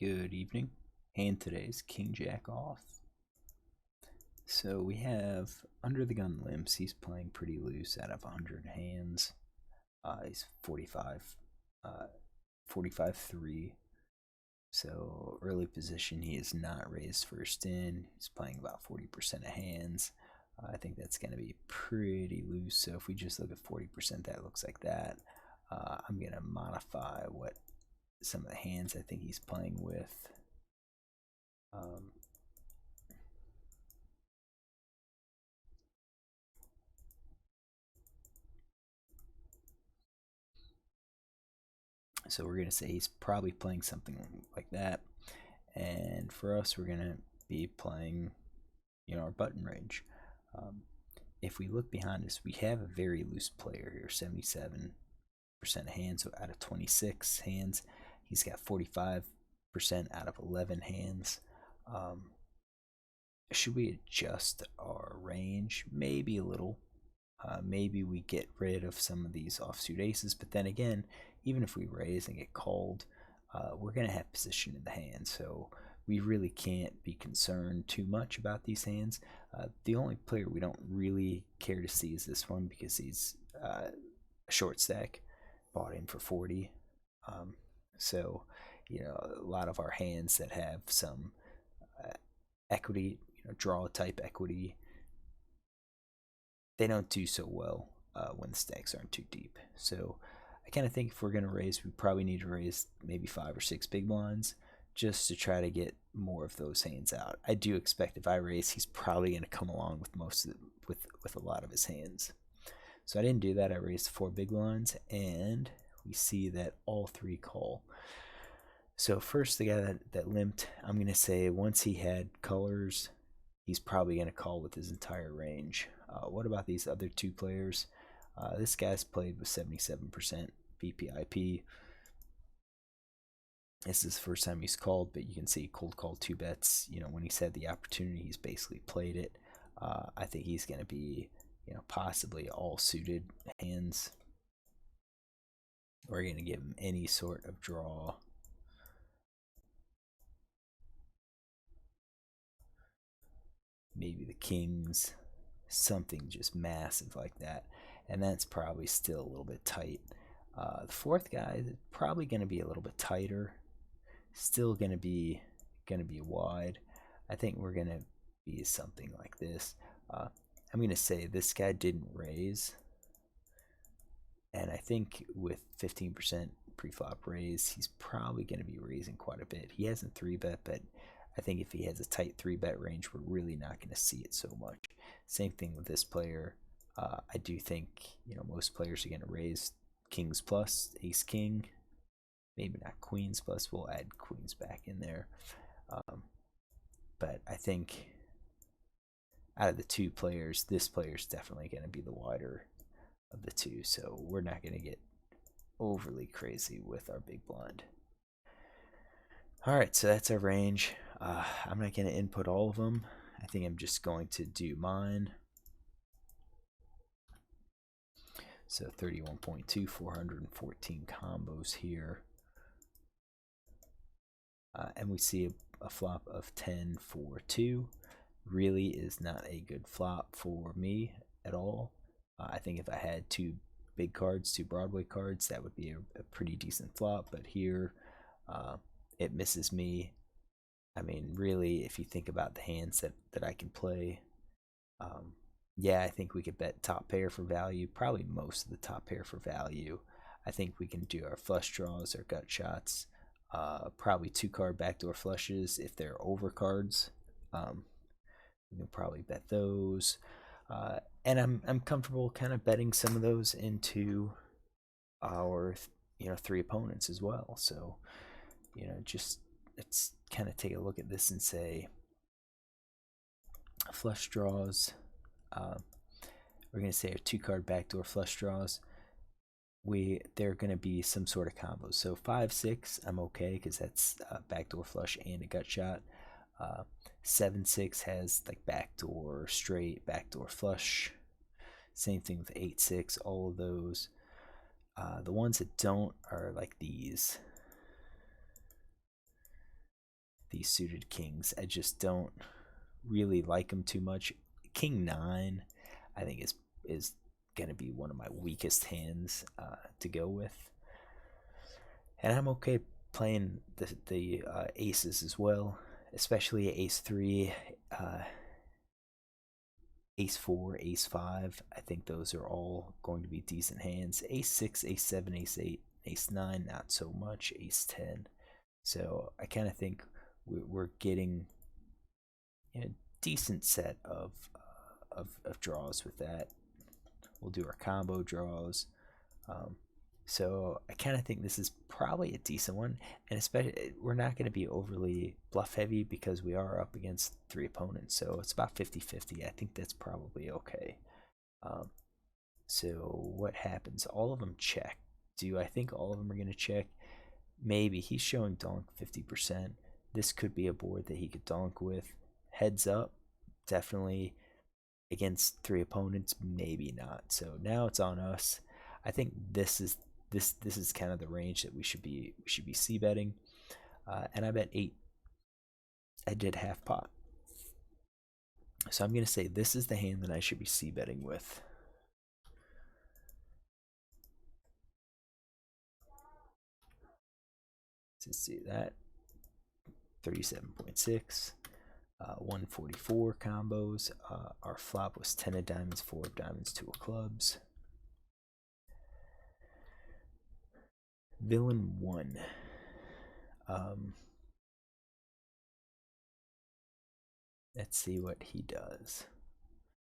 Good evening. And today's King Jack off. So we have under the gun limps. He's playing pretty loose out of 100 hands. He's 45, 45-3. So early position, he is not raised first in. He's playing about 40% of hands. I think that's going to be pretty loose. So if we just look at 40%, that looks like that. I'm going to modify what some of the hands I think he's playing with. So we're going to say he's probably playing something like that. And for us, we're going to be playing, our button range. If we look behind us, we have a very loose player here, 77% of hands. So out of 26 hands, he's got 45% out of 11 hands. Should we adjust our range? Maybe a little. Maybe we get rid of some of these offsuit aces, but then again, even if we raise and get called, we're going to have position in the hand, so we really can't be concerned too much about these hands. The only player we don't really care to see is this one because he's a short stack, bought in for 40. So, a lot of our hands that have some equity, draw type equity, they don't do so well when the stacks aren't too deep. So I kind of think if we're going to raise, we probably need to raise maybe 5 or 6 big blinds just to try to get more of those hands out. I do expect if I raise, he's probably going to come along with most of with a lot of his hands. So I didn't do that. I raised 4 big blinds, and we see that all 3 call. So first, the guy that limped, I'm going to say once he had colors, he's probably going to call with his entire range. What about these other 2 players? This guy's played with 77% BPIP. This is the first time he's called, but you can see cold call 2 bets. When he's had the opportunity, he's basically played it. I think he's going to be, possibly all suited hands. We're going to give him any sort of draw. Maybe the kings, something just massive like that, and that's probably still a little bit tight. The 4th guy is probably going to be a little bit tighter, still going to be wide. I think we're going to be something like this. I'm going to say this guy didn't raise, and I think with 15% pre-flop raise, he's probably going to be raising quite a bit. He hasn't 3-bet, but I think if he has a tight 3-bet range, we're really not going to see it so much. Same thing with this player. I do think, most players are going to raise kings plus, ace king, maybe not queens plus. We'll add queens back in there. But I think out of the 2 players, this player is definitely going to be the wider of the 2. So we're not going to get overly crazy with our big blind. All right, so that's our range. I'm not going to input all of them. I think I'm just going to do mine. So 31.2, 414 combos here. And we see a flop of 10-4-2. Really is not a good flop for me at all. I think if I had 2 big cards, 2 Broadway cards, that would be a pretty decent flop. But here, it misses me. I mean, really, if you think about the hands that I can play, yeah, I think we could bet top pair for value, probably most of the top pair for value. I think we can do our flush draws, our gut shots, probably 2-card backdoor flushes if they're over cards. We can probably bet those. And I'm comfortable kind of betting some of those into our 3 opponents as well. So, just let's kind of take a look at this and say flush draws. We're going to say our 2-card backdoor flush draws. They're going to be some sort of combo. So 5-6, I'm okay because that's a backdoor flush and a gut shot. 7-6 has like backdoor straight, backdoor flush. Same thing with 8-6. All of those. The ones that don't are like these. these suited kings. I just don't really like them too much. King 9, I think is going to be one of my weakest hands to go with. And I'm okay playing the aces as well, especially ace 3, ace 4, ace 5. I think those are all going to be decent hands. Ace 6, ace 7, ace 8, ace 9, not so much. Ace 10. So I kind of think we're getting a decent set of draws with that. We'll do our combo draws. So I kind of think this is probably a decent one, and especially we're not going to be overly bluff heavy because we are up against 3 opponents, so it's about 50-50. I think that's probably okay. So what happens? All of them check. Do I think all of them are going to check? Maybe. He's showing donk 50%. This could be a board that he could donk with. Heads up, definitely. Against 3 opponents, maybe not. So now it's on us. I think this is kind of the range that we should be c-betting. And I bet 8. I did half pot. So I'm going to say this is the hand that I should be c-betting with. Let's see that. 37.6. 144 combos. Our flop was 10 of diamonds, 4 of diamonds, 2 of clubs. Villain 1. Let's see what he does.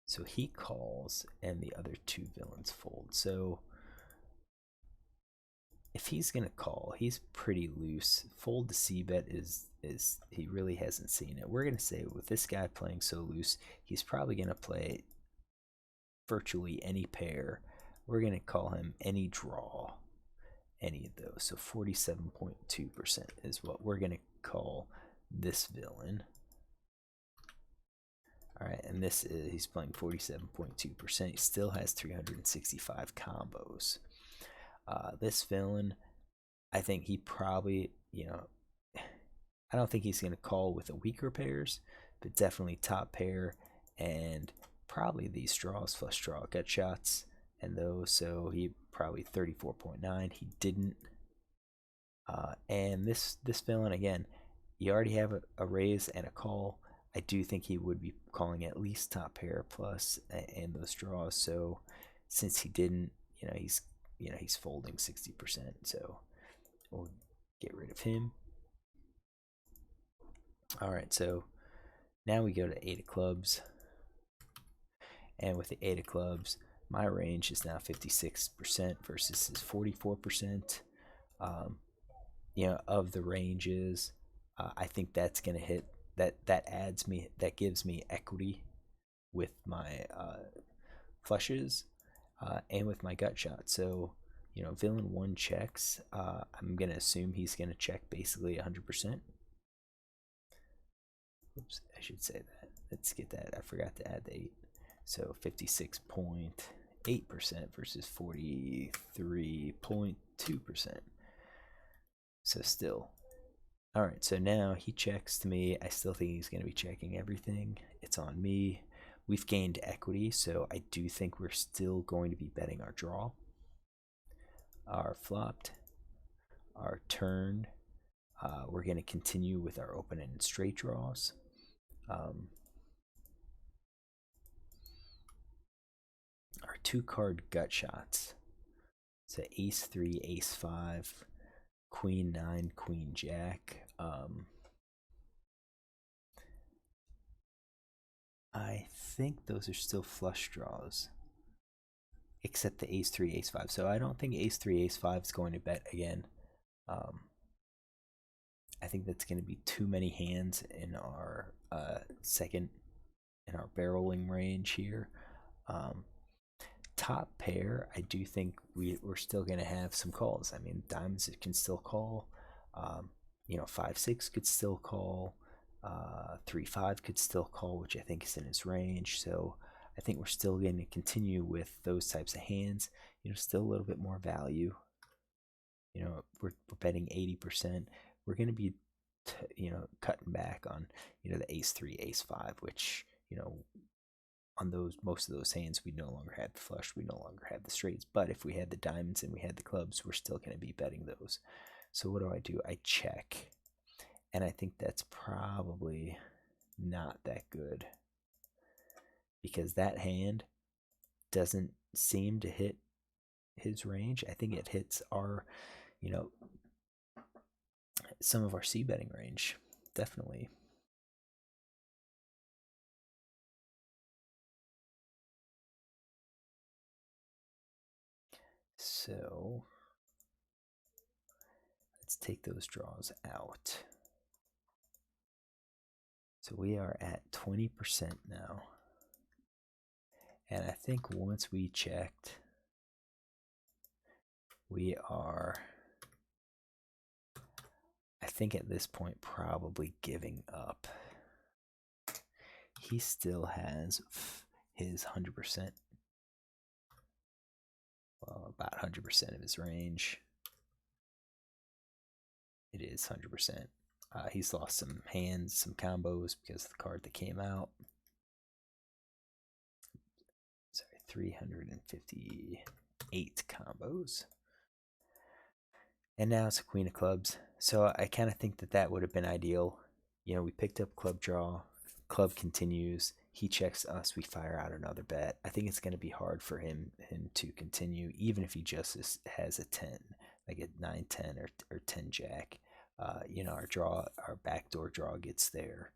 So he calls and the other 2 villains fold. So if he's gonna call, he's pretty loose. Fold to c-bet is he really hasn't seen it. We're gonna say with this guy playing so loose, he's probably gonna play virtually any pair. We're gonna call him any draw, any of those. So 47.2% is what we're gonna call this villain. All right, and this is he's playing 47.2%. He still has 365 combos. This villain, I think he probably, I don't think he's going to call with the weaker pairs, but definitely top pair and probably these draws, flush draw, gut shots, and those. So he probably 34.9. He didn't. And this villain, again, you already have a raise and a call. I do think he would be calling at least top pair plus and those draws. So since he didn't, he's folding 60%, so we'll get rid of him. All right, so now we go to 8 of clubs, and with the 8 of clubs, my range is now 56% versus his 44%. Of the ranges, I think that's gonna hit. That gives me equity with my flushes. And with my gut shot. So, villain 1 checks. I'm going to assume he's going to check basically 100%. Oops, I should say that. Let's get that. I forgot to add the 8. So 56.8% versus 43.2%. So still. All right, so now he checks to me. I still think he's going to be checking everything. It's on me. We've gained equity, so I do think we're still going to be betting our draw, our flopped, our turn. We're going to continue with our open and straight draws. Our 2-card gut shots. So ace 3, ace 5, queen 9, queen jack. I think those are still flush draws, except the ace 3, ace 5. So I don't think ace 3, ace 5 is going to bet again. I think that's going to be too many hands in our in our barreling range here. Top pair, I do think we're still going to have some calls. I mean, diamonds can still call. 5-6 could still call. 3-5 could still call, which I think is in his range. So I think we're still going to continue with those types of hands. Still a little bit more value. We're betting 80%. We're going to be cutting back on the ace three, ace five, which on those most of those hands we no longer have the flush, we no longer have the straights. But if we had the diamonds and we had the clubs, we're still going to be betting those. So what do? I check, and I think that's probably not that good because that hand doesn't seem to hit his range. I think it hits our, you know, some of our c betting range, definitely. So let's take those draws out. So we are at 20% now. And I think once we checked, we are, I think at this point, probably giving up. He still has his 100%, well, about 100% of his range. It is 100%. He's lost some hands, some combos because of the card that came out. Sorry, 358 combos. And now it's a queen of clubs. So I kind of think that would have been ideal. We picked up club draw, club continues, he checks us, we fire out another bet. I think it's going to be hard for him to continue, even if he just has a 10, like a 9 10 or 10 jack. Our backdoor draw gets there.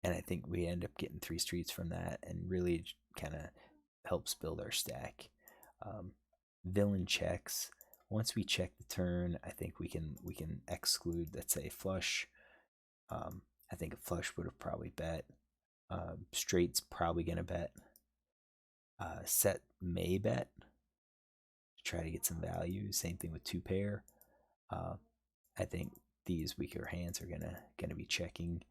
And I think we end up getting 3 streets from that and really kind of helps build our stack. Villain checks. Once we check the turn, I think we can exclude, let's say, flush. I think a flush would have probably bet. Straight's probably gonna bet. Set may bet to try to get some value. Same thing with two pair. I think these weaker hands are gonna be checking.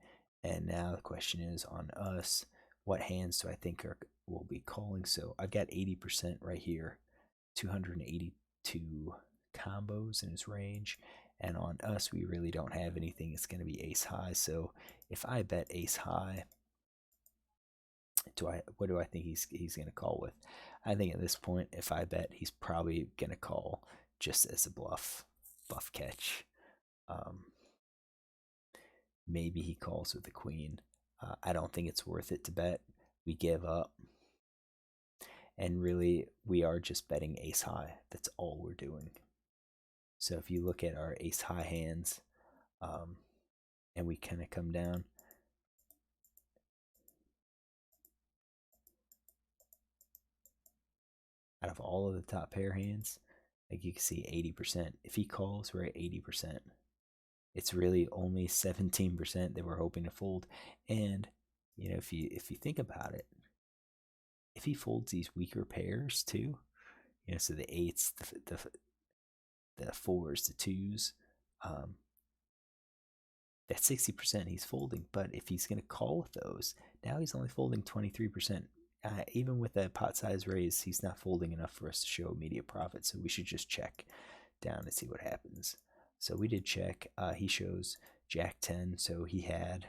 And now the question is on us, what hands do I think will be calling? So I've got 80% right here, 282 combos in his range. And on us, we really don't have anything. It's going to be ace high. So if I bet ace high, what do I think he's going to call with? I think at this point, if I bet, he's probably going to call just as a bluff catch. Maybe he calls with the queen. I don't think it's worth it to bet. We give up. And really, we are just betting ace high. That's all we're doing. So if you look at our ace high hands, and we kind of come down, out of all of the top pair hands, like you can see 80%. If he calls, we're at 80%. It's really only 17% that we're hoping to fold. And if you think about it, if he folds these weaker pairs too, so the eights, the fours, the twos, that's 60% he's folding. But if he's going to call with those, now he's only folding 23%. Even with a pot size raise, he's not folding enough for us to show immediate profit. So we should just check down and see what happens. So we did check. He shows Jack 10, so he had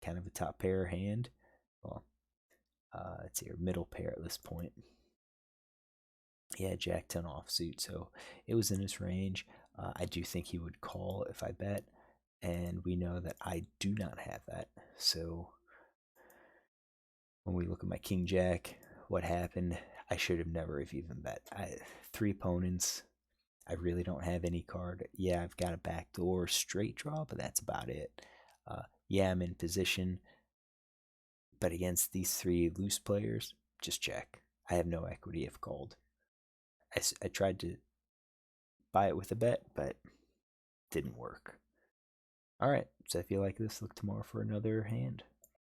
kind of a top pair hand. Well, it's your middle pair at this point. He had Jack 10 offsuit, so it was in his range. I do think he would call if I bet, and we know that I do not have that. So when we look at my King Jack, what happened? I should have never have even bet. 3 opponents. I really don't have any card. Yeah, I've got a backdoor straight draw, but that's about it. Yeah, I'm in position, but against these 3 loose players, just check. I have no equity if called. I tried to buy it with a bet, but didn't work. All right, so if you like this, look tomorrow for another hand.